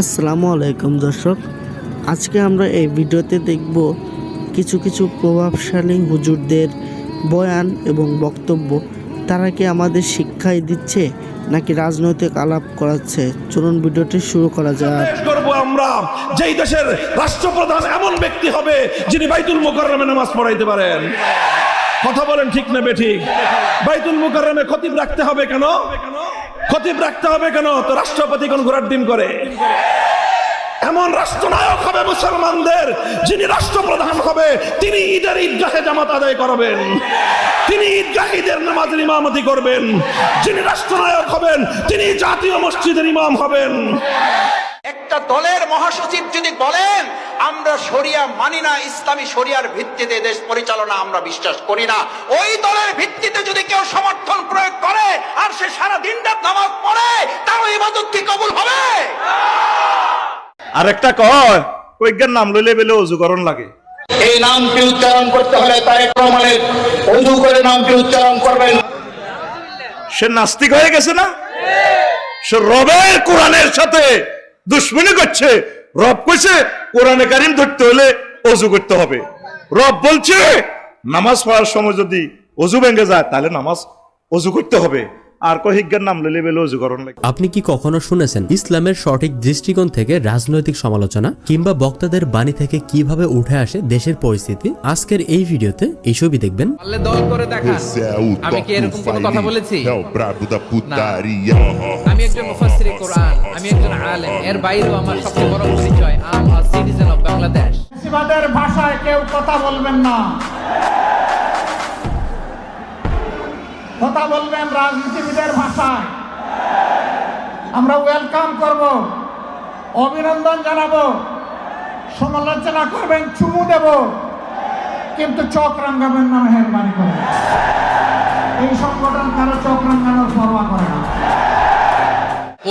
আসসালামু আলাইকুম দর্শক, আজকে আমরা এই ভিডিওতে দেখব কিছু কিছু প্রভাবশালী হুজুরদের বয়ান এবং বক্তব্য। তারা কি আমাদের শিক্ষাই দিচ্ছে নাকি রাজনৈতিক আলাপ করাচ্ছে? চলুন ভিডিওটি শুরু করা যাক। করব আমরা যেই দেশের রাষ্ট্রপ্রধান এমন ব্যক্তি হবে যিনি বাইতুল মুকাররমে নামাজ পড়াইতে পারেন। কথা বলেন ঠিক না বেঠিক? বাইতুল মুকাররমে খতিব রাখতে হবে কেন? খতিব রাখতে হবে কেন? তো রাষ্ট্রপতি কোন ঘোড়ার ডিম করে? এমন রাষ্ট্রনায়ক হবে মুসলমানদের, যিনি রাষ্ট্রপ্রধান হবে, তিনি ঈদের ঈদগাহে জামাত আদায় করবেন, তিনি ঈদগাহীদের নামাজের ইমামতি করবেন। যিনি রাষ্ট্রনায়ক হবেন তিনি জাতীয় মসজিদের ইমাম হবেন। একটা দলের মহাসচিব যদি বলেন আমরা শরিয়া মানি না, ইসলামী শরিয়ার ভিত্তিতে দেশ পরিচালনা আমরা বিশ্বাস করি না, ওই দলের ভিত্তিতে যদি কেউ সমর্থন প্রয়োগ করে আর সে সারা দিনরাত নামাজ পড়ে, তার ইবাদত কি কবুল হবে? আরেকটা কয় ওইজ্ঞান নাম লইলে বেলে অজুকরণ লাগে। এই নামটি উচ্চারণ করতে হলে তারেক রহমানের ওযু করে নামটি উচ্চারণ করবেন। সে নাস্তিক হয়ে গেছে না? সে রবের কোরআনের সাথে দুশ্মনী করছে। রব কইছে কোরআনে কারিম ধরতে হলে অজু করতে হবে। রব বলছে নামাজ পড়ার সময় যদি অজু ভেঙে যায় তাহলে নামাজ অজু করতে হবে। আর কহিজ্ঞার নাম লইলে বেলে অজুকরণ লাগে। আপনি কি কখনো শুনেছেন ইসলামের সঠিক দৃষ্টিকোণ থেকে রাজনৈতিক সমালোচনা কিংবা বক্তাদের বাণী থেকে কিভাবে উঠে আসে দেশের পরিস্থিতি? আজকের এই ভিডিওতে এইসবই দেখবেন। দল করে দেখা। আমি কি এরকম কোনো কথা বলেছি? আমি একজন মুফাসসিরে কোরআন, আমি একজন আলেম, এর বাইরেও আমার সবচেয়ে বড় পরিচয় আম আ সিটিজেন অফ বাংলাদেশ। ফ্যাসিবাদের ভাষায় কেউ কথা বলবেন না, কথা বলবেন রাজনীতিবিদের ভাষায়। আমরা ওয়েলকাম করব, অভিনন্দন জানাবো, সমালোচনা করবেন, চুমু দেব, কিন্তু চোখ রাঙাবেন না, মেহেরবানি করে। এই সংগঠন কারো চোখ রাঙানোর পরোয়া করে না।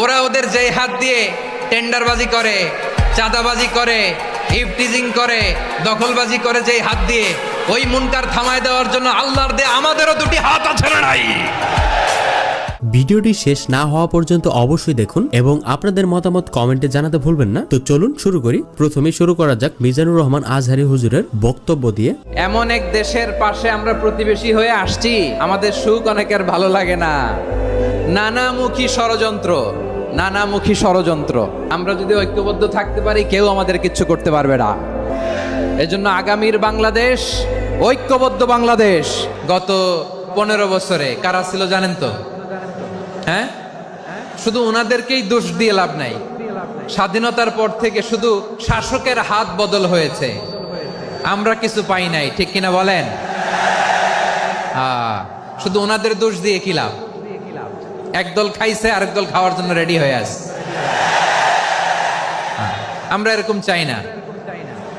ওরা ওদের যেই হাত দিয়ে টেন্ডারবাজি করে, চাঁদাবাজি করে, ইফটিজিং করে, দখলবাজি করে, যেই হাত দিয়ে ওই মুনকার থামায় দেওয়ার জন্য আল্লাহর দে আমাদেরও দুটি হাত আছে না নাই? ভিডিওটি শেষ না হওয়া পর্যন্ত অবশ্যই দেখুন এবং আপনাদের মতামত কমেন্টে জানাতে ভুলবেন না। তো চলুন শুরু করি। প্রথমেই শুরু করা যাক মিজানুর রহমান আজহারী হুজুরের বক্তব্য দিয়ে। এমন এক দেশের পাশে আমরা প্রতিবেশী হয়ে আসছি, আমাদের সুখ অনেকের ভালো লাগে না। নানামুখী ষড়যন্ত্র, নানামুখী ষড়যন্ত্র। আমরা যদি ঐক্যবদ্ধ থাকতে পারি কেউ আমাদের কিচ্ছু করতে পারবে না। এজন্য আগামীর বাংলাদেশ ঐক্যবদ্ধ বাংলাদেশ। গত 15 বছরে কারা ছিল জানেন তো? হ্যাঁ, শুধু ওনাদেরকেই দোষ দিয়ে লাভ নাই। স্বাধীনতার পর থেকে শুধু শাসকের হাত বদল হয়েছে, আমরা কিছু পাই নাই, ঠিক কিনা বলেন? শুধু ওনাদের দোষ দিয়ে কি লাভ? একদল খাইছে আরেক দল খাওয়ার জন্য রেডি হয়ে আছে। আমরা এরকম চাই না,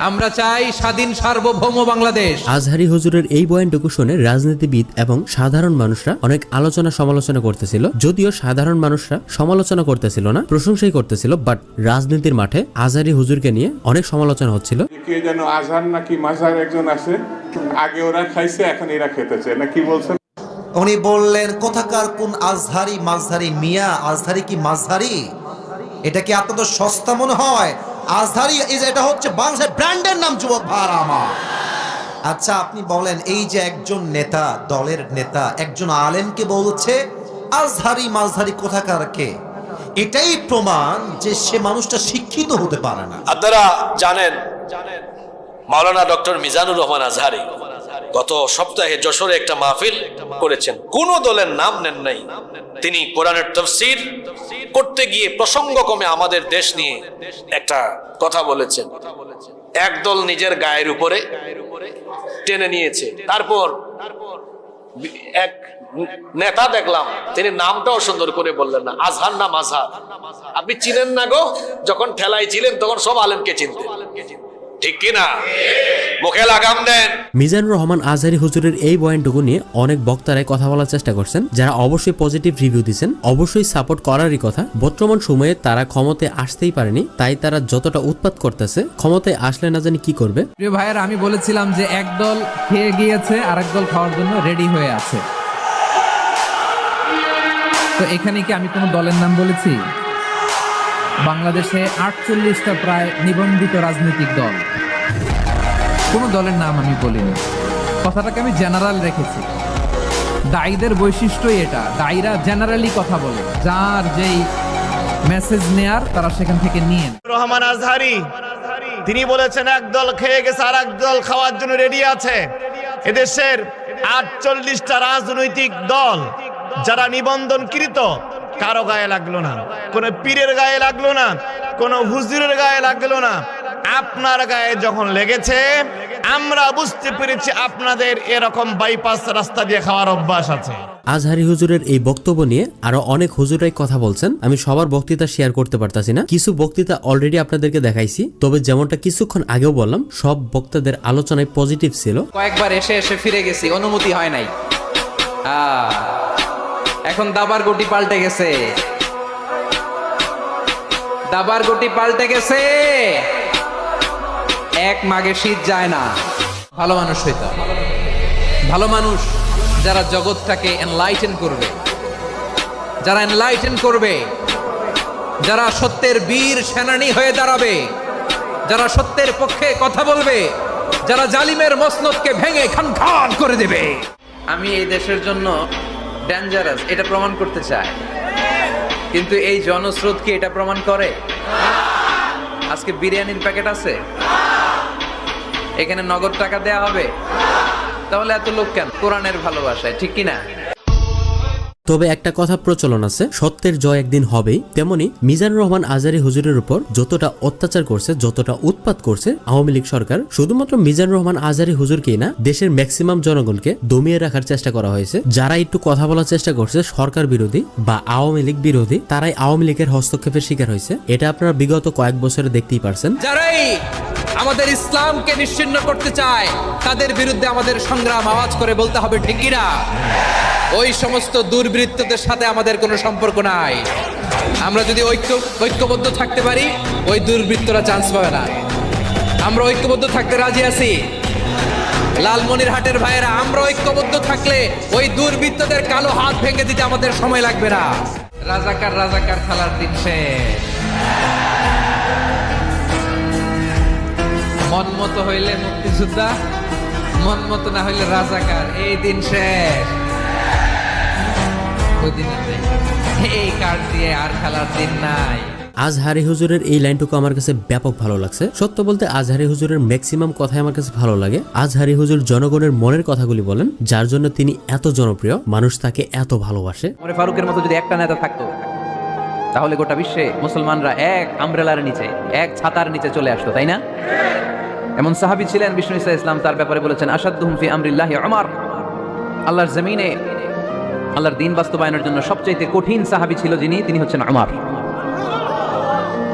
আমরা চাই স্বাধীন সার্বভৌম বাংলাদেশ। আজহারী হুজুরের এই বয়ানটুকু শুনে রাজনীতিবিদ এবং সাধারণ মানুষরা অনেক আলোচনা সমালোচনা করতেছিল। যদিও সাধারণ মানুষরা সমালোচনা করতেছিল না, প্রশংসাই করতেছিল, বাট রাজনীতির মাঠে আজহারী হুজুরকে নিয়ে অনেক সমালোচনা হচ্ছিল। কে যেন আজহার নাকি মাঝার একজন আছে, আগে ওরা খাইছে এখন এরা খেতেছে না, কি বলছেন? উনি বললেন কোথাকার কোন আজহারি মাঝহারি মিয়া, আজহারি কি মাঝহারি? এটা কি আপনাদের সস্তা মনে হয়? আজহারি এটা হচ্ছে বাংলাদেশের ব্র্যান্ডের নাম, যুবক ভাইরা আমার। আচ্ছা আপনি বলেন, এই যে একজন নেতা, দলের নেতা একজন আলেমকে বলছে আজহারি মাঝহারি কোথাকার কে, এটাই প্রমাণ যে সে মানুষটা শিক্ষিত হতে পারে না। আপনারা জানেন মাওলানা ডক্টর মিজানুর রহমান আজহারী গত সপ্তাহে যশোরে একটা মাহফিল করেছেন, কোন দলের নাম নেন নাই। তিনি কোরআনের তাফসীর করতে গিয়ে প্রসঙ্গক্রমে আমাদের দেশ নিয়ে একটা কথা বলেছেন। একদল নিজের গায়ের উপরে টেনে নিয়েছে। তারপর এক নেতা দেখলাম তিনি নামটাও সুন্দর করে বললেন না, আজহার নাম আজহার। আপনি চিনেন না গো? যখন ঠেলায় ছিলেন তখন সব আলেমকে চিনতেন, ঠিক কিনা? মুখে লাগাম দেন। মিজানুর রহমান আজহারী হুজুরের এই বয়ানটুকু নিয়ে অনেক বক্তারাই কথা বলার চেষ্টা করছেন, যারা অবশ্যই পজিটিভ রিভিউ দিচ্ছেন, অবশ্যই সাপোর্ট করারই কথা। বর্তমান সময়ে তারা ক্ষমতায় আসতেই পারেনি, তাই তারা যতটা উৎপাত করতেছে, ক্ষমতায় আসলে না জানি কি করবে। প্রিয় ভাইয়েরা, আমি বলেছিলাম যে একদল খেয়ে গিয়েছে আরেক দল খাওয়ার জন্য রেডি হয়ে আছে। তো এখানে কি আমি কোনো দলের নাম বলেছি? বাংলাদেশে 48টা প্রায় নিবন্ধিত রাজনৈতিক দল। কোনো দলের নাম আমি বলিনি, কথাটাকে আমি জেনারেল রেখেছি। দায়ীদের বৈশিষ্ট্যই এটা, দায়ীরা জেনারেলি কথা বলে, যার যেই মেসেজ নেয়ার তারা সেখান থেকে নিয়ে নেয়। রহমান আজহারি তিনি বলেছেন এক দল খেয়ে গেছে আর এক দল খাওয়ার জন্য রেডি আছে। এদেশের 48টা রাজনৈতিক দল যারা নিবন্ধনকৃত, কারো গায়ে লাগলো না, কোন পীরের গায়ে লাগলো না, কোন হুজুরের গায়ে লাগলো না, আপনার গায়ে যখন লেগেছে আমরা বুঝতে পেরেছি আপনাদের এরকম বাইপাস রাস্তা দিয়ে খাওয়ার অভ্যাস আছে। আজহারি হুজুরের এই বক্তব্য নিয়ে আরো অনেক হুজুরাই কথা বলছেন। আমি সবার বক্তৃতা শেয়ার করতে পারতাছি না, কিছু বক্তৃতা অলরেডি আপনাদেরকে দেখাইছি। তবে যেমনটা কিছুক্ষণ আগেও বললাম, সব বক্তাদের আলোচনায় পজিটিভ ছিল। কয়েকবার এসে এসে ফিরে গেছি, অনুমতি হয় নাই। এখন দাবার গুটি পাল্টে গেছে, দাবার গুটি পাল্টে গেছে। এক মাগে শীত যায় না। ভালো মানুষ হইতে হবে, ভালো মানুষ যারা জগৎটাকে এনলাইটেন করবে, যারা এনলাইটেন করবে, যারা সত্যের বীর সেনানী হয়ে দাঁড়াবে, যারা সত্যের পক্ষে কথা বলবে, যারা জালিমের মসনদকে ভেঙে খান খান করে দেবে। আমি এই দেশের জন্য ডেঞ্জারাস এটা প্রমাণ করতে চাই, কিন্তু এই জনস্রোত কি এটা প্রমাণ করে? আজকে বিরিয়ানির প্যাকেট আছে, এখানে নগদ টাকা দেয়া হবে, তাহলে এত লোক কেন? কোরআনের ভালোবাসায়, ঠিক কিনা? তবে একটা কথা প্রচলন আছে, সত্যের জয় একদিন হবেই। তেমনি মিজানুর রহমান আজহারী হুজুরের উপর যতটা অত্যাচার করছে, যতটা উৎপাত করছে আওয়ামী লীগ সরকার, শুধুমাত্র মিজানুর রহমান আজহারী হুজুরকেই না, দেশের ম্যাক্সিমাম জনগণকে দমিয়ে রাখার চেষ্টা করা হয়েছে। যারা একটু কথা বলার চেষ্টা করছে সরকার বিরোধী বা আওয়ামী লীগ বিরোধী, তারাই আওয়ামী লীগের হস্তক্ষেপের শিকার হয়েছে। এটা আপনারা বিগত কয়েক বছরে দেখতেই পারছেন। যারাই আমাদের ইসলামকে নিশ্চিহ্ন করতে চায় তাদের বিরুদ্ধে আমাদের সংগ্রাম আওয়াজ করে বলতে হবে, ঠিক কিনা? ওই সমস্ত দুর্বৃত্তদের সাথে আমাদের কোনো সম্পর্ক নাই। আমরা যদি ঐক্যবদ্ধ থাকতে পারি, ওই দুর্বৃত্তরা চান্স পাবে না। আমরা ঐক্যবদ্ধ থাকতে রাজি আছি। লালমনিরহাটের ভাইয়েরা, আমরা ঐক্যবদ্ধ থাকলে ওই দুর্বৃত্তদের কালো হাত ভেঙে দিতে আমাদের সময় লাগবে না। রাজাকার রাজাকার খেলার দিন শেষ। মন মতো হইলে মুক্তিযোদ্ধা, মন মতো না হইলে রাজাকার, এই দিন শেষ। ওই দিন এই কার্ড দিয়ে আর খেলার দিন নাই। আজহারী হুজুরের এই লাইনটুকু আমার কাছে ব্যাপক ভালো লাগছে। সত্য বলতে আজহারী হুজুরের ম্যাক্সিমাম কথাই আমার কাছে ভালো লাগে। আজহারী হুজুর জনগণের মনের কথাগুলি বলেন, যার জন্য তিনি এত জনপ্রিয়, মানুষ তাকে এত ভালোবাসে। ওমর ফারুকের মতো যদি একটা নেতা থাকতো, তাহলে গোটা বিশ্বে মুসলমানরা এক আমব্রেলার নিচে, এক ছাতার নিচে চলে আসতো, তাই না? এমন সাহাবী ছিলেন, বিষ্ণু ইসা ইসলাম তার ব্যাপারে বলেছেন, আসাদুহুম ফি আমরিল্লাহি উমর। আল্লাহর জমিনে আল্লাহর দ্বীন বাস্তবায়নের জন্য সবচেয়ে কঠিন সাহাবী ছিল যিনি, তিনি হচ্ছেন উমর।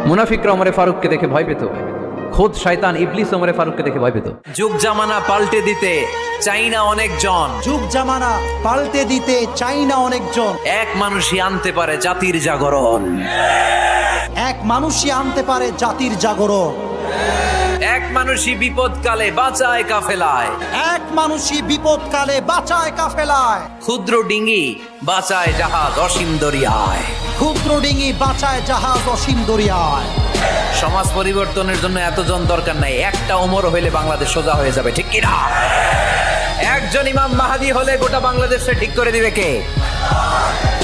মুনাফিকরা ওমর ফারুককে দেখে ভয় পেত, খোদ শয়তান ইবলিস ওমর ফারুককে দেখে ভয় পেত। যুগ জামানা পাল্টে দিতে চাই না অনেকজন, যুগ জামানা পাল্টে দিতে চাই না অনেকজন, এক মানুষই আনতে পারে জাতির জাগরণ, এক মানুষই আনতে পারে জাতির জাগরণ, এক মানুষই বিপদকালে বাঁচায় কাফেলায়, এক মানুষই বিপদকালে বাঁচায় কাফেলায়, ক্ষুদ্র ডিঙ্গি বাঁচায় জাহাজ অসীম দরিয়ায়, ক্ষুদ্র ডিঙি বাঁচায় জাহাজ অসীম দরিয়ায়। সমাজ পরিবর্তনের জন্য এতজন দরকার নাই, একটা ওমর হইলে বাংলাদেশ সোজা হয়ে যাবে, ঠিক কিনা? একজন ইমাম মাহাদি হলে গোটা বাংলাদেশে ঠিক করে দিবে কে?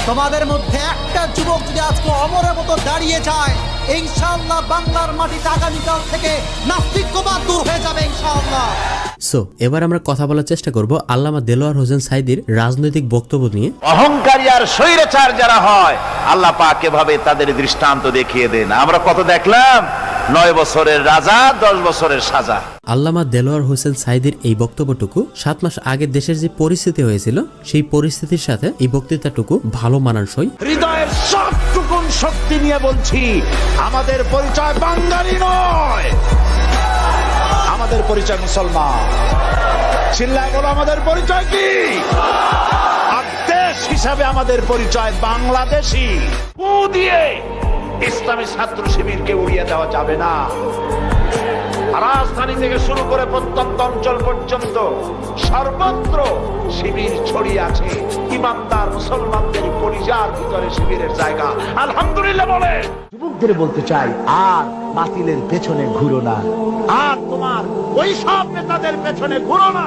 তোমাদের মধ্যে একটা যুবক যদি আজকে অমরের মতো দাঁড়িয়ে যায়, ইনশাআল্লাহ বাংলার মাটিতে আগামীকাল থেকে নাস্তিক্যবাদ দূর হয়ে যাবে ইনশাআল্লাহ। সো এবার আমরা কথা বলার চেষ্টা করব আল্লামা দেলোয়ার হোসেন সাঈদীর রাজনৈতিক বক্তব্য নিয়ে। অহংকারী আর স্বৈরাচার যারা হয়, আল্লাহ পাক এভাবে তাদের দৃষ্টান্ত দেখিয়ে দেন। আমরা কত দেখলাম, 9 বছরের রাজা 10 বছরের সাজা। আল্লামা দেলোয়ার হোসেন সাঈদীর এই বক্তব্যটুকু 7 মাস আগে দেশের যে পরিস্থিতি হয়েছিল, সেই পরিস্থিতির সাথে এই বক্তৃতাটুকু ভালো মানানসই। হৃদয়ের সবটুকু শক্তি নিয়ে বলছি, আমাদের পরিচয় বাঙালি নয়, আমাদের পরিচয় মুসলমান। চিল্লায় বলো, আমাদের পরিচয় কি? আর দেশ হিসাবে আমাদের পরিচয় বাংলাদেশী। ফু দিয়ে ইসলামী ছাত্র শিবিরকে উড়িয়ে দেওয়া যাবে না। রাজধানী থেকে শুরু করে প্রত্যন্ত অঞ্চল পর্যন্ত সর্বত্র শিবির ছড়িয়ে আছে। ইমানদার মুসলমানদের পরিজার ভিতরে শিবিরের জায়গা। আলহামদুলিল্লাহ বলে যুবকদের বলতে চাই, আর বাতিলের পেছনে ঘুরো না, আর তোমার ওই সব নেতাদের পেছনে ঘুরো না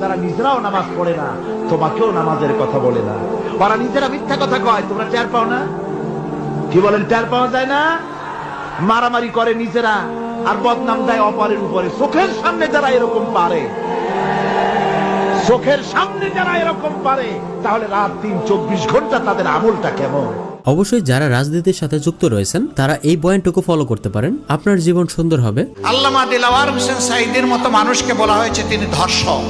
যারা নিজেরাও নামাজ পড়ে না, তোমাকেও নামাজের কথা বলে না। ওরা নিজেরা মিথ্যা কথা কয়, তোমরা টের পাও না? কি বলেন, টের পাওয়া যায় না? মারামারি করে নিজেরা আর বদনাম দেয় অপরের উপরে। চোখের সামনে যারা এরকম পারে, চোখের সামনে যারা এরকম পারে, তাহলে রাত 3-24 ঘন্টা তাদের আমলটা কেমন? অবশ্যই যারা রাজনীতির সাথে যুক্ত রয়েছেন তারা এই পয়েন্টটুকু ফলো করতে পারেন, আপনার জীবন সুন্দর হবে। আল্লামা দিলওয়ার হোসেন সাঈদীর মতো মানুষকে বলা হয়েছে তিনি ধর্ষক,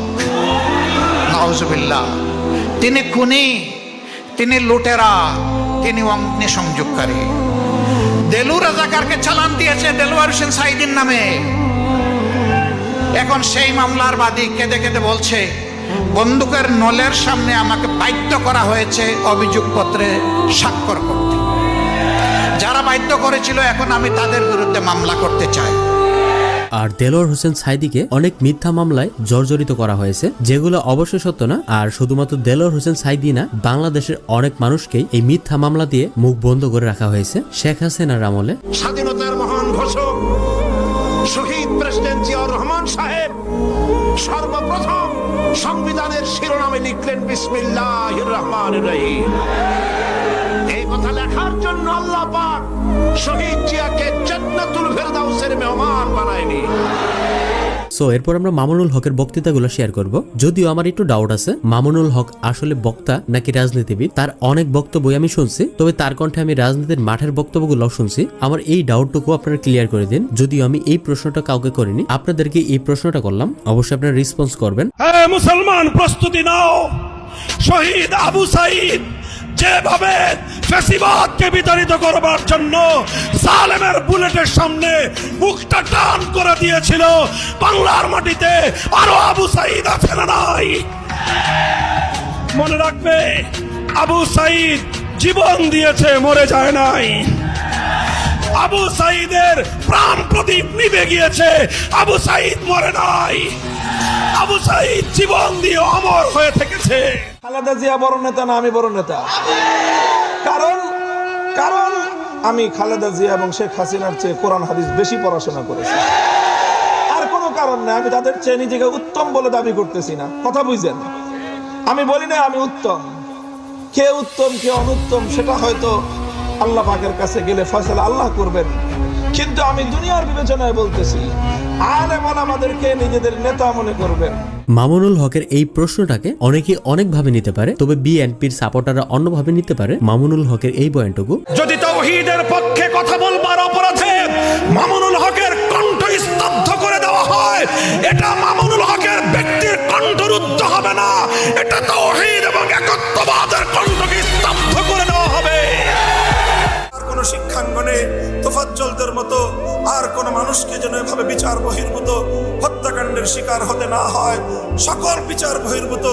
নাউজুবিল্লাহ। তিনি খুনি, তিনি লুটেরা, তিনি অগ্নিসংযোগকারী। দেলু রাজাকারকে চালান দিয়েছে দেলওয়ার হোসেন সাঈদীর নামে। এখন সেই মামলার বাদী কেঁদে কেঁদে বলছে, বন্দুকের নলের সামনে আমাকে বাধ্য করা হয়েছে অভিযোগপত্রে স্বাক্ষর করতে। যারা বাধ্য করেছিল এখন আমি তাদের বিরুদ্ধে মামলা করতে চাই। আর দেলোয়ার হোসেন সাঈদীকে অনেক মিথ্যা মামলায় জর্জরিত করা হয়েছে, যেগুলো অবশ্যই সত্য না। আর শুধুমাত্র দেলোয়ার হোসেন সাঈদী না, বাংলাদেশের অনেক মানুষকেই এই মিথ্যা মামলা দিয়ে মুখ বন্ধ করে রাখা হয়েছে শেখ হাসিনার আমলে। স্বাধীনতার মহান ঘোষক শহীদ প্রেসিডেন্ট জিয়াউর রহমান সাহেব সর্বপ্রথম সংবিধানের শিরোনামে লিখলেন বিসমিল্লাহির রহমানির রহিম। এই কথা লেখার জন্য আল্লাহ পাক শহীদ জিয়াকে জান্নাতুল ফেরদাউসের মেহমান বানায়নি। সো এরপর আমরা মামুনুল হকের বক্তৃতাগুলো শেয়ার করব। যদিও আমার একটু ডাউট আছে মামুনুল হক আসলে বক্তা নাকি রাজনীতিবিদ। তার অনেক বক্তব্যই আমি শুনছি, তবে তার কণ্ঠে আমি রাজনীতির মাঠের বক্তব্যগুলো শুনছি। আমার এই ডাউটটুকু আপনারা ক্লিয়ার করে দিন। যদিও আমি এই প্রশ্নটা কাউকে করিনি, আপনাদেরকে এই প্রশ্নটা করলাম, অবশ্যই আপনারা রেসপন্স করবেন। হ্যাঁ মুসলমান, প্রস্তুতি নাও। শহীদ আবু সাঈদ যেভাবে ফ্যাসিবাদকে বিতাড়িত করবার জন্য জালেমের বুলেটের সামনে মুখটা টান করে দিয়েছিল, বাংলার মাটিতে আরো আবু সাঈদ আছে না নাই? মনে রাখবে, আবু সাঈদ জীবন দিয়েছে, মরে যায় নাই। আবু সাঈদের প্রাণ প্রদীপ নিভে গিয়েছে, আবু সাঈদ মরে নাই। আবু সাঈদ জীবন দিয়ে অমর হয়ে থেকেছে। খালেদা জিয়া বড় নেতা না আমি বড় নেতা? কারণ আমি খালেদা জিয়া এবং শেখ হাসিনার চেয়ে কোরআন হাদিস বেশি পড়াশোনা করেছি। আর কোনো কারণ না, আমি তাদের চেয়ে নিজেকে উত্তম বলে দাবি করতেছি না। কথা বুঝছেন? আমি বলি না আমি উত্তম। কে উত্তম কে অনুত্তম সেটা হয়তো আল্লাহ পাকের কাছে গেলে ফয়সালা আল্লাহ করবেন। কিন্তু আমি দুনিয়ার বিবেচনায় বলতেছি, আলেমান আমাদেরকে নিজেদের নেতা মনে করবেন। মামুনুল হকের এই প্রশ্নটাকে অনেকে অনেকভাবে নিতে পারে, তবে বিএনপির সাপোর্টাররা অন্যভাবে নিতে পারে। মামুনুল হকের এই পয়েন্টটুকু, যদি তাওহীদের পক্ষে কথা বলবার অপরাধে মামুনুল হকের কণ্ঠ স্তব্ধ করে দেওয়া হয়, এটা মামুনুল হকের ব্যক্তির কণ্ঠরুদ্ধ হবে না, এটা তাওহীদ এবং একত্ববাদের কণ্ঠকে স্তব্ধ করে দেওয়া হবে। আর কোন শিক্ষাঙ্গনে তোফাজ্জলদের মতো আর কোন মানুষকে যেন এভাবে বিচার বহির্ভূত হত্যাকাণ্ডের শিকার হতে না হয়। সকল বিচার বহির্ভূত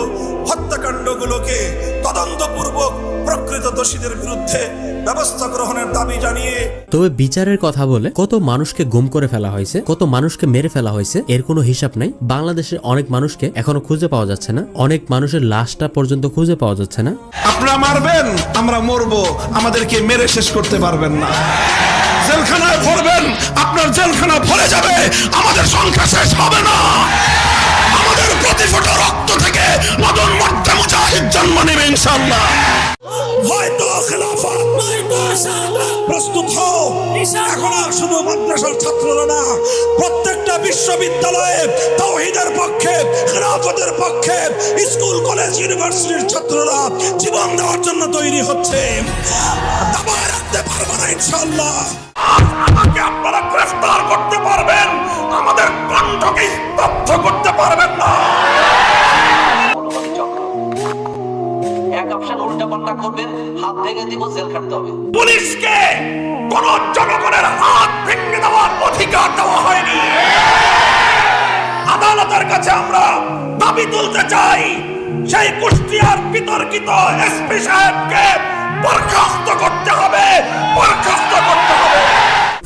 হত্যাকাণ্ডগুলোকে তদন্তপূর্বক প্রকৃত দোষীদের বিরুদ্ধে ব্যবস্থা গ্রহণের দাবি জানিয়ে, তবে বিচারের কথা বলে কত মানুষকে গুম করে ফেলা হয়েছে, কত মানুষকে মেরে ফেলা হয়েছে, এর কোনো হিসাব নাই। বাংলাদেশের অনেক মানুষকে এখনো খুঁজে পাওয়া যাচ্ছে না, অনেক মানুষের লাশটা পর্যন্ত খুঁজে পাওয়া যাচ্ছে না। আপনারা মারবেন, আমরা মরবো, আমাদেরকে মেরে শেষ করতে পারবেন না। জেলখানায় ভরবেন, আপনার জেলখানা ভরে যাবে, আমাদের সংখ্যা শেষ হবে না। আমাদের প্রতি ফোঁটা রক্ত থেকে নতুন মর্দে মুজাহিদ জন্ম নেবে ইনশাআল্লাহ। হয়তো খেলাফত প্রস্তুত হও। এখন আর শুধু মাদ্রাসার ছাত্ররা না, প্রত্যেকটা বিশ্ববিদ্যালয়ে তাওহীদের পক্ষে, খেলাফতের পক্ষে, স্কুল কলেজ ইউনিভার্সিটির ছাত্ররা জীবন দেওয়ার জন্য তৈরি হচ্ছে। দাবায় রাখতে পারবে না ইনশাআল্লাহ। আমাকে আপনারা গ্রেফতার করতে পারবেন, আমাদের কণ্ঠকে স্তব্ধ করতে পারবেন না। পুলিশকে কোন জনগণের হাত ভেঙে দেওয়ার অধিকার দেওয়া হয়নি। আদালতের কাছে আমরা দাবি তুলতে চাই, সেই কুষ্টিয়ার বিতর্কিত এসপি সাহেবকে বরখাস্ত করতে হবে, বরখাস্ত করতে হবে।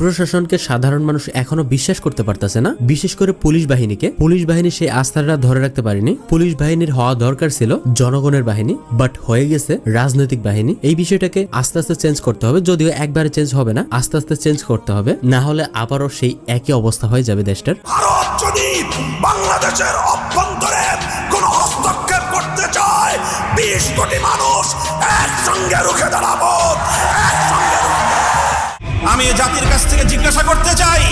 প্রশাসনকে সাধারণ মানুষ এখনো বিশ্বাস করতে পারতেছে না, বিশেষ করে পুলিশ বাহিনীকে। পুলিশ বাহিনী সেই আস্থাটা ধরে রাখতে পারেনি। পুলিশ বাহিনীর হওয়া দরকার ছিল জনগণের বাহিনী, বাট হয়ে গেছে রাজনৈতিক বাহিনী। এই বিষয়টাকে আস্তে আস্তে চেঞ্জ করতে হবে, যদিও একবারে চেঞ্জ হবে না, আস্তে আস্তে চেঞ্জ করতে হবে, না হলে আবারও সেই একই অবস্থা হয়ে যাবে দেশটার। ভারত যদি বাংলাদেশের অভ্যন্তরে কোন হস্তক্ষেপ করতে চায়, 20 কোটি মানুষ একসঙ্গে রুখে দাঁড়াবো, একসঙ্গে। আমি জাতির কাছ থেকে জিজ্ঞাসা করতে চাই,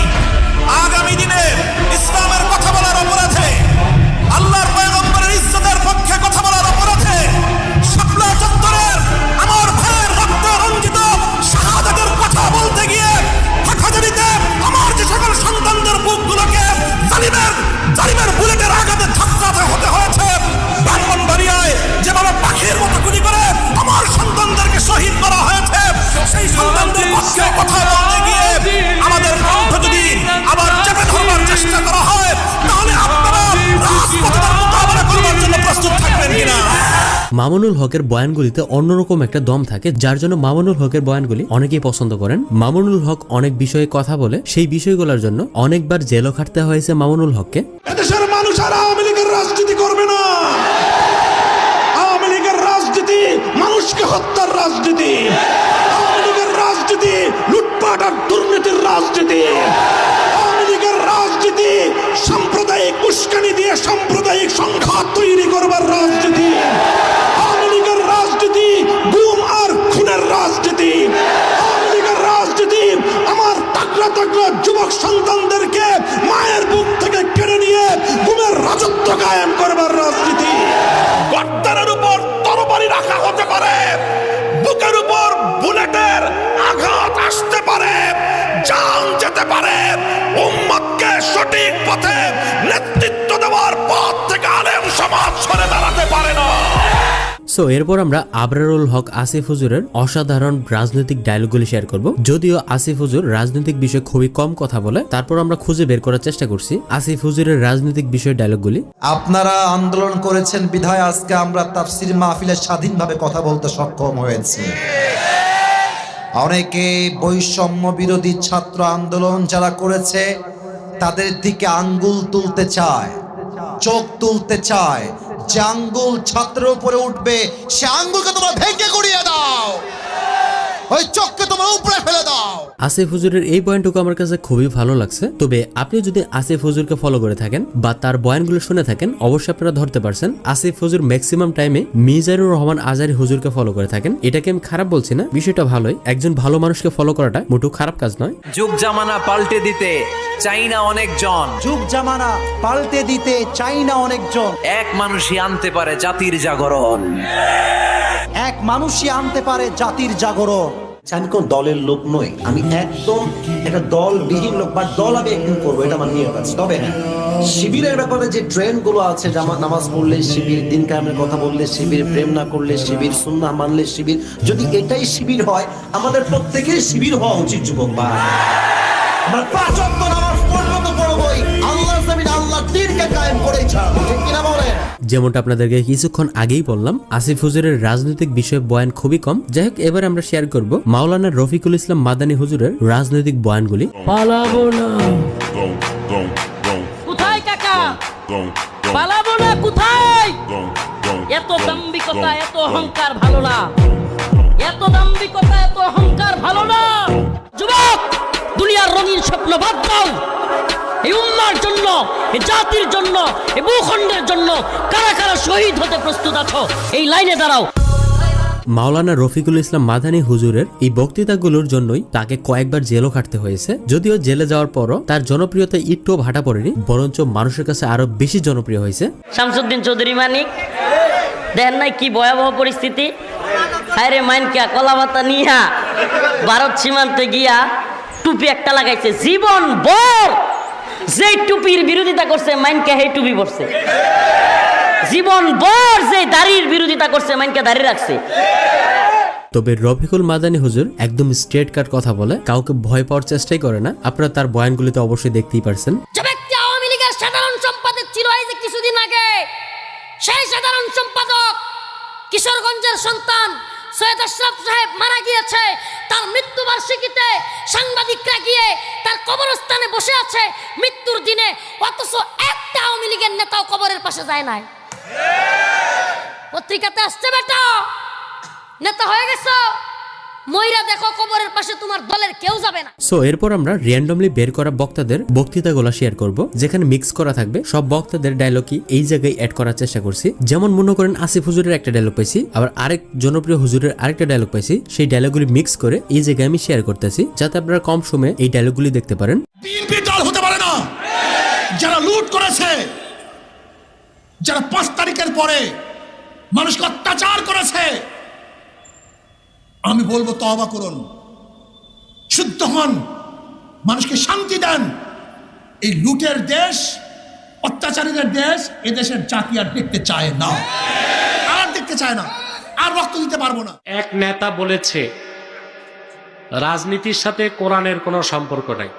আগামী দিনে ইসলামের কথা বলার অপরাধে, আল্লাহর পয়গম্বরের ইজ্জতের পক্ষে কথা বলার অপরাধে, শাপলা চত্বরের আমার ভাইয়ের রক্ত রঞ্জিত শাহাদাতের কথা বলতে গিয়ে হাটহাজারীতে আমার যে সকল সন্তানদের বুকগুলোকে জালিমের বুলেটের আঘাতে ধাক্কাতে হতে হয়েছে, ব্রাহ্মণবাড়িয়ায় যেভাবে পাখির মতো গুলি করে আমার সন্তানদেরকে শহীদ করা হয়েছে, সেই সন্তানদের পক্ষে কথা বলতে গিয়ে আমাদের কণ্ঠ যদি আবার চেপে ধরবার চেষ্টা করা হয়, তাহলে আপনারা রাজপথে তার মোকাবেলা করবার জন্য প্রস্তুত থাকবেন কিনা? মামুনুল হকের বয়ানগুলিতে অন্যরকম একটা দম থাকে, যার জন্য মামুনুল হকের বয়ানগুলি অনেকেই পছন্দ করেন। মামুনুল হক অনেক বিষয়ে কথা বলে, সেই বিষয়গুলোর জন্য অনেকবার জেলও খাটতে হয়েছে মামুনুল হককে। এদেশের মানুষ আর আওয়ামী লীগের রাজনীতি করবে না। আওয়ামী লীগের রাজনীতি মানুষকে হত্যার রাজনীতি, আওয়ামী লীগের রাজনীতি লুটপাট আর দুর্নীতির রাজনীতি, আওয়ামী লীগের রাজনীতি সাম্প্রদায়িক উস্কানি দিয়ে সাম্প্রদায়িক সংঘাত তৈরি করবার রাজনীতি, আওয়ামী লীগের রাজনীতি গুম আর খুনের রাজনীতি, আওয়ামী লীগের রাজনীতি আমার তাগড়া তাগড়া যুবক সন্তানদেরকে মায়ের বুক থেকে কেড়ে নিয়ে গুমের রাজত্ব কায়েম করবার রাজনীতি। গর্দানের উপর তরবারি রাখা হতে পারে, বুকের উপর বুলেটের আঘাত আসতে পারে, জান যেতে পারে, উম্মতকে সঠিক পথে নেতৃত্ব দেওয়ার পথ থেকে আলেম সমাজ সরে দাঁড়াতে পারে না। সো এরপর আমরা আবরারুল হক আসিফ হুজুরের অসাধারণ রাজনৈতিক ডায়লগগুলি শেয়ার করব। যদিও আসিফ হুজুর রাজনৈতিক বিষয়ে খুবই কম কথা বলে, তারপর আমরা খুঁজে বের করার চেষ্টা করছি আসিফ হুজুরের রাজনৈতিক বিষয়ের ডায়লগগুলি। আপনারা আন্দোলন করেছেন বিধায় আজকে আমরা তাফসীর মাহফিলে স্বাধীনভাবে কথা বলতে সক্ষম হয়েছি। অনেকে বৈষম্য বিরোধী ছাত্র আন্দোলন যারা করেছে তাদের দিকে আঙ্গুল তুলতে চায়, চোখ তুলতে চায়, যে আঙ্গুল ছাত্রের উপরে উঠবে সে আঙ্গুলকে তোমরা ভেঙে গুড়িয়ে দাও, ওই চোখকে তোমরা উপরে ফেলে দাও। আসিফ হুজুরের এই পয়েন্টটুকু আমার কাছে খুবই ভালো লাগছে। তবে আপনি যদি আসিফ হুজুরকে ফলো করে থাকেন বা তার বয়ানগুলো শুনে থাকেন, অবশ্যই আপনারা ধরতে পারছেন আসিফ হুজুর ম্যাক্সিমাম টাইমে মিজানুর রহমান আজহারী হুজুরকে ফলো করে থাকেন। এটাকে আমি খারাপ বলছি না, বিষয়টা ভালোই। একজন ভালো মানুষকে ফলো করাটা মোটেও খারাপ কাজ নয়। যুগ জামানা পাল্টে দিতে চাই না অনেকজন, যুগ জামানা পাল্টে দিতে চাই না অনেকজন, এক মানুষই আনতে পারে জাতির জাগরণ, এক মানুষই আনতে পারে জাতির জাগরণ। আমি কোন দলের লোক নই, আমি একদম একটা দলবিহীন লোক, বা দল আমি একদিন করবো, এটা আমার নিয়ত আছে। তবে হ্যাঁ, শিবিরের ব্যাপারে যে ট্রেন্ড গুলো আছে, নামাজ পড়লে শিবির, দিন কায়েমের কথা বললে শিবির, প্রেম না করলে শিবির, সুন্নাহ মানলে শিবির, যদি এটাই শিবির হয়, আমাদের প্রত্যেকের শিবির হওয়া উচিত। যুবক ভাই, আমরা 5 ওয়াক্ত নামাজ পড়বো তো পড়বোই, আল্লাহর জমিনে আল্লাহর দ্বীনকে কায়েম করেই ছাড়বো, ঠিক কিনা বলেন? যেমনটা আপনাদেরকে কিছুক্ষণ আগেই বললাম, আসিফ হুজুরের রাজনৈতিক বিষয়ে বয়ান খুবই কম। যাই হোক, এবার আমরা শেয়ার করব মাওলানা রফিকুল ইসলাম মাদানী হুজুরের রাজনৈতিক বয়ানগুলি। পালাবো না। কোথায় কাকা? পালাবো না কোথায়? এত দাম্ভিকতা, এত অহংকার ভালো না, এত দাম্ভিকতা, এত অহংকার ভালো না। যুবক, দুনিয়ার রঙিন স্বপ্ন বাদ দাও। এই উম্মার জন্য, এই জাতির জন্য, এই ভূখণ্ডের জন্য কারা কারা শহীদ হতে প্রস্তুত আছো, এই লাইনে দাঁড়াও। মাওলানা রফিকুল ইসলাম মাদানী হুজুরের এই বক্তৃতাগুলোর জন্যই তাকে কয়েকবার জেলও খাটতে হয়েছে। যদিও জেলে যাওয়ার পরও তার জনপ্রিয়তা একটুও ভাটা পড়েনি, বরঞ্চ মানুষের কাছে আরো বেশি জনপ্রিয় হয়েছে। শামসুদ্দিন চৌধুরী মানিক, দেখেন নাই কি ভয়াবহ পরিস্থিতি? আরে মাইনকা কলাপাতা নিয়া ভারত সীমান্তে গিয়া টুপি একটা লাগাইছে, জীবন ভর যে টুপির বিরোধিতা করছে মাইনকা সেই টুপি পরছে, জীবন ভর যে দাড়ির বিরোধিতা করছে মাইনকা দাড়ি রাখছে। তবে রফিকুল মাদানী হুজুর একদম স্ট্রেট কাট কথা বলে, কাউকে ভয় পাওয়ার চেষ্টাই করে না। আপনারা তার বয়ানগুলিতে অবশ্যই দেখতেই পারছেন। যে ব্যক্তি আওয়ামী লীগের সাধারণ সম্পাদক ছিল এই যে কিছুদিন আগে, সেই সাধারণ সম্পাদক কিশোরগঞ্জের সন্তান সৈয়দ আশরাফ সাহেব মারা গিয়েছে, তার মৃত্যুবার্ষিকীতে সাংবাদিকরা গিয়ে তার কবরস্থানে বসে আছে মৃত্যুর দিনে, অথচ একটা আওয়ামী লীগের নেতাও কবরের পাশে যায় নাই। পত্রিকাতে আসছে বেটা নেতা হয়ে গেছো, মইরা দেখো কবরের পাশে তোমার দলের কেউ যাবে না। সো এরপর আমরা র্যান্ডমলি বের করা বক্তাদের বক্তৃতাগুলো শেয়ার করব, যেখানে মিক্স করা থাকবে সব বক্তাদের ডায়লগই এই জায়গায় অ্যাড করার চেষ্টা করছি। যেমন মনে করেন আসিফ হুজুরের একটা ডায়লগ পাইছি, আবার আরেক জনপ্রিয় হুজুরের আরেকটা ডায়লগ পাইছি, সেই ডায়লগগুলি মিক্স করে এই জায়গায় আমি শেয়ার করতেছি, যাতে আপনারা কম সময়ে এই ডায়লগগুলি দেখতে পারেন। বিএনপি দল হতে পারে না যারা লুট করেছে, যারা 5 তারিখের পরে মানুষকে অত্যাচার করেছে। আমি বলবো তওবা করুন, শুদ্ধ হন, মানুষকে শান্তি দেন। এই লুটের দেশ, অত্যাচারীদের দেশ, এ দেশের জাতি আর দেখতে চায় না, আর দেখতে চায় না, আর রক্ত দিতে পারবো না। এক নেতা বলেছে রাজনীতির সাথে কোরআনের কোনো সম্পর্ক নাই।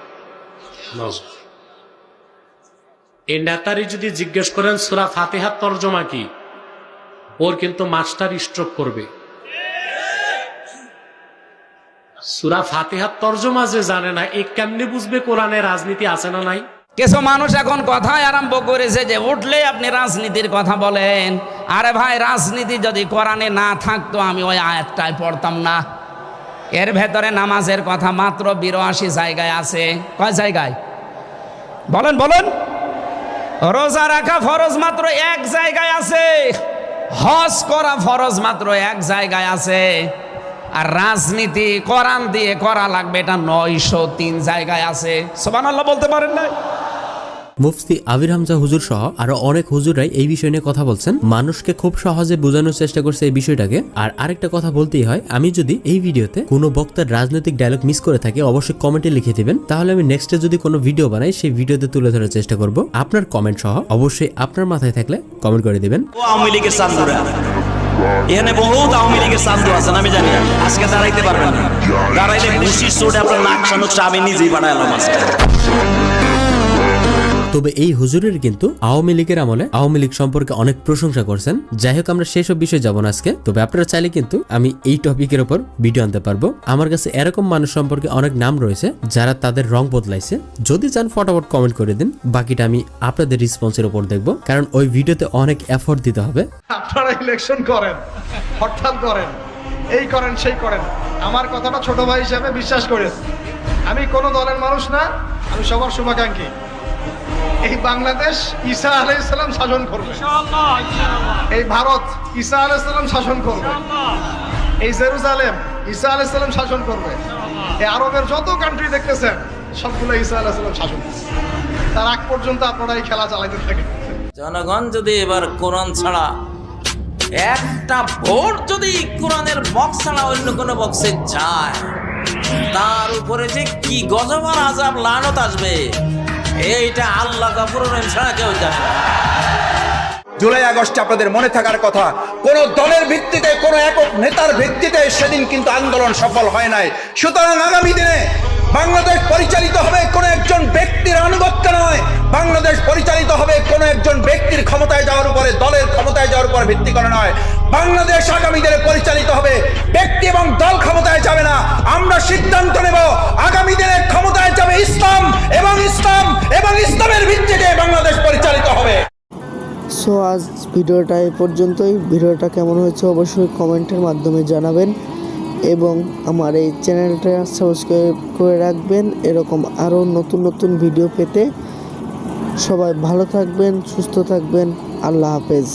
এই নেতারই যদি জিজ্ঞেস করেন সূরা ফাতিহার তরজমা কি, ওর কিন্তু মাস্টার স্ট্রোক করবে। সূরা ফাতিহার তরজমা যে জানে না, এ কেমনে বুঝবে কোরআনে রাজনীতি আছে না নাই? কিছু মানুষ এখন কথাই আরম্ভ করেছে যে উঠলে আপনি রাজনীতির কথা বলেন। আরে ভাই, রাজনীতি যদি কোরআনে না থাকতো আমি ওই আয়াতটাই পড়তাম না। এর ভেতরে নামাজের কথা মাত্র 82 জায়গায় আছে। কয় জায়গায় বলেন বলেন? রোজা রাখা ফরজ মাত্র 1 জায়গায় আছে, হজ করা ফরজ মাত্র 1 জায়গায় আছে, আর রাজনীতি কোরআন দিয়ে করা লাগবে এটা 903 জায়গায় আছে। সুবহানাল্লাহ বলতে পারেন না? মুফতি আবির হামজা হুজুর সহ আরো অনেক হুজুরাই এই বিষয় নিয়ে কথা বলছেন, মানুষকে খুব সহজে বোঝানোর চেষ্টা করছে এই বিষয়টাকে। আর আরেকটা কথা বলতেই হয়, আমি যদি এই ভিডিওতে কোনো বক্তার রাজনৈতিক ডায়লগ মিস করে থাকি অবশ্যই কমেন্টে লিখে দিবেন, তাহলে আমি নেক্সটে যদি কোনো ভিডিও বানাই সেই ভিডিওতে তুলে ধরার চেষ্টা করব। আপনার কমেন্ট সহ অবশ্যই আপনার মাথায় থাকলে কমেন্ট করে দিবেন। আওয়ামী লীগের চান্দুরা এখানে বহুত আওয়ামী লীগের চান্দু আছেন, আমি জানি আজকে দাঁড়াইতে পারবেন না, দাঁড়াইলে ঘুষির চোটে আপনার নাক সানুক আমি নিজেই বানাইলাম আজকে। তবে এই হুজুরের কিন্তু আওয়ামী লীগের আমলে আওয়ামী লীগ সম্পর্কে অনেক প্রশংসা করছেন। যাই হোক, আমরা সেসব বিষয়ে যাব না আজকে। তবে আপনারা চাইলে কিন্তু আমি এই টপিকের উপর ভিডিও আনতে পারবো। আমার কাছে এরকম মানুষ সম্পর্কে অনেক নাম রয়েছে যারা তাদের রং বদলাইছে। যদি চান ফটাফট কমেন্ট করে দিন, বাকিটা আমি আপনাদের রেসপন্সের উপর দেখবো, কারণ ওই ভিডিওতে অনেক এফোর্ট দিতে হবে। আপনারা ইলেকশন করেন, হরতাল করেন, এই করেন সেই করেন, আমার কথাটা ছোট ভাই হিসাবে বিশ্বাস করেন। আমি কোনো দলের মানুষ না, আমি সবার শুভাকাঙ্ক্ষী। এই বাংলাদেশ ঈসা আলাইহিস সালাম শাসন করবে, এই ভারত ঈসা আলাইহিস সালাম শাসন করবে, এই জেরুজালেম ঈসা আলাইহিস সালাম শাসন করবে, এই আরবের যত কান্ট্রি দেখতেছেন সবগুলো ঈসা আলাইহিস সালাম শাসন করবে। তার আগ পর্যন্ত আপনারা এই খেলা চালাইতে থাকেন। জনগণ যদি এবার কোরআন ছাড়া একটা ভোট যদি কোরআনের বক্স ছাড়া অন্য কোনো বক্সে যায়, তার উপরে যে কি গজব আর আযাব লানত আসবে, এইটা আল্লাহ গফুর রহিম ছাড়া কেউ জানে না। জুলাই আগস্টে আপনাদের মনে থাকার কথা, কোন দলের ভিত্তিতে, কোন একক নেতার ভিত্তিতে সেদিন কিন্তু আন্দোলন সফল হয় নাই। সুতরাং আগামী দিনে বাংলাদেশ পরিচালিত হবে কোন একজন ব্যক্তির আনুগত্য নয়, বাংলাদেশ পরিচালিত হবে কোন একজন ব্যক্তির ক্ষমতায় যাওয়ার উপরে, দলের ক্ষমতায় যাওয়ার উপর ভিত্তি করে নয়। বাংলাদেশ আগামী দিনে পরিচালিত হবে, ব্যক্তি এবং দল ক্ষমতায় যাবে না। আমরা সিদ্ধান্ত নেব আগামী দিনে ক্ষমতায় যাবে ইসলাম এবং ইসলামের ভিত্তিতে বাংলাদেশ পরিচালিত হবে। সো আজ ভিডিওটা এই পর্যন্তই। ভিডিওটা কেমন হয়েছে অবশ্যই কমেন্টের মাধ্যমে জানাবেন এবং আমার এই চ্যানেলটা সাবস্ক্রাইব করে রাখবেন এরকম আরও নতুন নতুন ভিডিও পেতে। সবাই ভালো থাকবেন, সুস্থ থাকবেন। আল্লাহ হাফেজ।